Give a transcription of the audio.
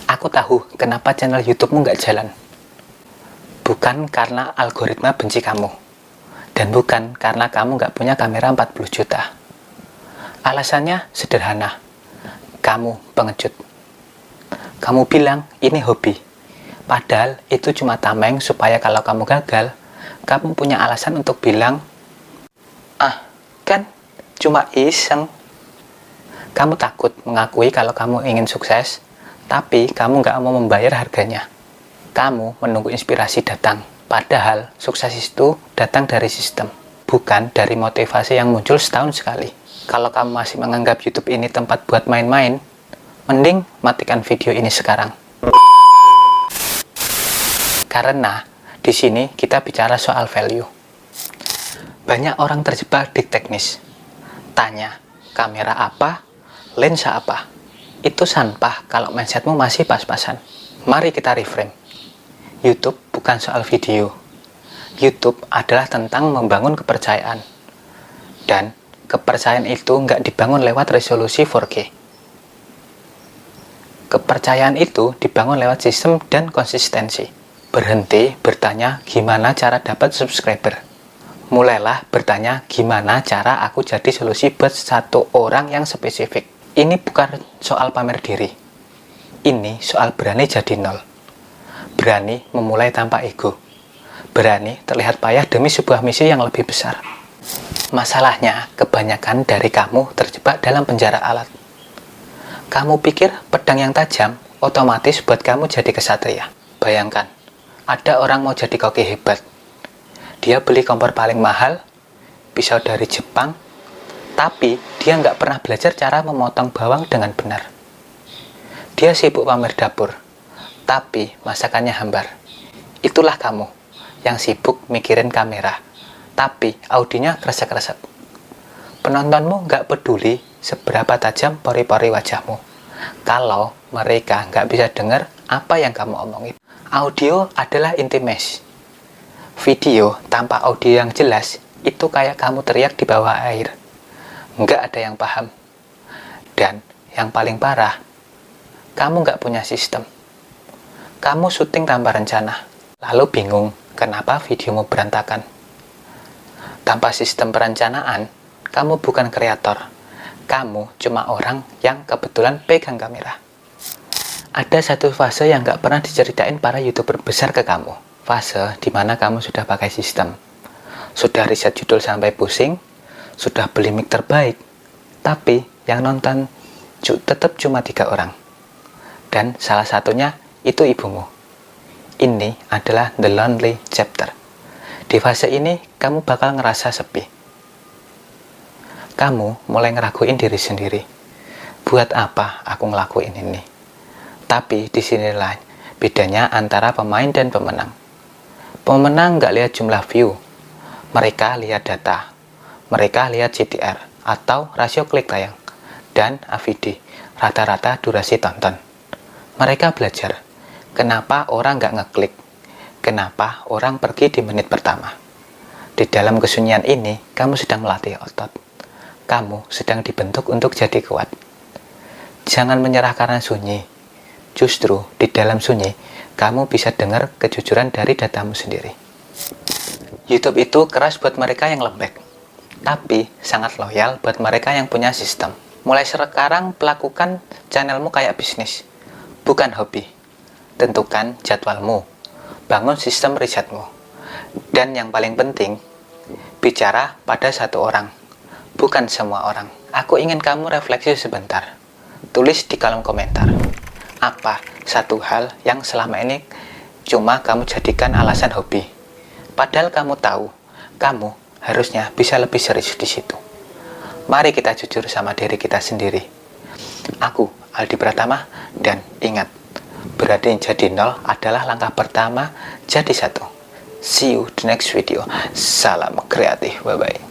Aku tahu kenapa channel YouTube-mu nggak jalan. Bukan karena algoritma benci kamu. Dan bukan karena kamu nggak punya kamera 40 juta. Alasannya sederhana. Kamu pengecut. Kamu bilang ini hobi. Padahal itu cuma tameng supaya kalau kamu gagal, kamu punya alasan untuk bilang, kan cuma iseng. Kamu takut mengakui kalau kamu ingin sukses, tapi kamu nggak mau membayar harganya. Kamu menunggu inspirasi datang, padahal sukses itu datang dari sistem, bukan dari motivasi yang muncul setahun sekali. Kalau kamu masih menganggap YouTube ini tempat buat main-main, mending matikan video ini sekarang. Karena di sini kita bicara soal value. Banyak orang terjebak di teknis. Tanya, kamera apa? Lensa apa? Itu sampah kalau mindsetmu masih pas-pasan. Mari kita reframe. YouTube bukan soal video. YouTube adalah tentang membangun kepercayaan. Dan kepercayaan itu nggak dibangun lewat resolusi 4K. Kepercayaan itu dibangun lewat sistem dan konsistensi. Berhenti bertanya gimana cara dapat subscriber. Mulailah bertanya gimana cara aku jadi solusi buat satu orang yang spesifik. Ini bukan soal pamer diri. Ini soal berani jadi nol. Berani memulai tanpa ego. Berani terlihat payah demi sebuah misi yang lebih besar. Masalahnya, kebanyakan dari kamu terjebak dalam penjara alat. Kamu pikir pedang yang tajam otomatis buat kamu jadi kesatria. Bayangkan, ada orang mau jadi koki hebat. Dia beli kompor paling mahal, pisau dari Jepang, tapi dia nggak pernah belajar cara memotong bawang dengan benar. Dia sibuk pamer dapur, tapi masakannya hambar. Itulah kamu, yang sibuk mikirin kamera, tapi audinya kresek-kresek. Penontonmu nggak peduli seberapa tajam pori-pori wajahmu, kalau mereka nggak bisa dengar apa yang kamu omongin. Audio adalah intimacy. Video tanpa audio yang jelas, itu kayak kamu teriak di bawah air. Nggak ada yang paham. Dan yang paling parah, kamu nggak punya sistem. Kamu syuting tanpa rencana, lalu bingung kenapa videomu berantakan. Tanpa sistem perencanaan, kamu bukan kreator. Kamu cuma orang yang kebetulan pegang kamera. Ada satu fase yang nggak pernah diceritain para YouTuber besar ke kamu. Fase di mana kamu sudah pakai sistem, sudah riset judul sampai pusing, sudah beli mic terbaik, tapi yang nonton tetap cuma 3 orang. Dan salah satunya itu ibumu. Ini adalah the lonely chapter. Di fase ini, kamu bakal ngerasa sepi. Kamu mulai ngeraguin diri sendiri. Buat apa aku ngelakuin ini? Tapi di sinilah bedanya antara pemain dan pemenang. Pemenang nggak lihat jumlah view, mereka lihat data, mereka lihat CTR atau rasio klik tayang, dan AVD, rata-rata durasi tonton. Mereka belajar, kenapa orang nggak ngeklik, kenapa orang pergi di menit pertama. Di dalam kesunyian ini, kamu sedang melatih otot. Kamu sedang dibentuk untuk jadi kuat. Jangan menyerah karena sunyi. Justru di dalam sunyi, kamu bisa dengar kejujuran dari datamu sendiri. YouTube itu keras buat mereka yang lembek, tapi sangat loyal buat mereka yang punya sistem. Mulai sekarang, lakukan channelmu kayak bisnis, bukan hobi. Tentukan jadwalmu, bangun sistem risetmu. Dan yang paling penting, bicara pada satu orang, bukan semua orang. Aku ingin kamu refleksi sebentar. Tulis di kolom komentar. Apa satu hal yang selama ini cuma kamu jadikan alasan hobi? Padahal kamu tahu, kamu harusnya bisa lebih serius di situ. Mari kita jujur sama diri kita sendiri. Aku, Aldi Pratama, dan ingat, berani jadi nol adalah langkah pertama jadi satu. See you di next video. Salam kreatif, bye-bye.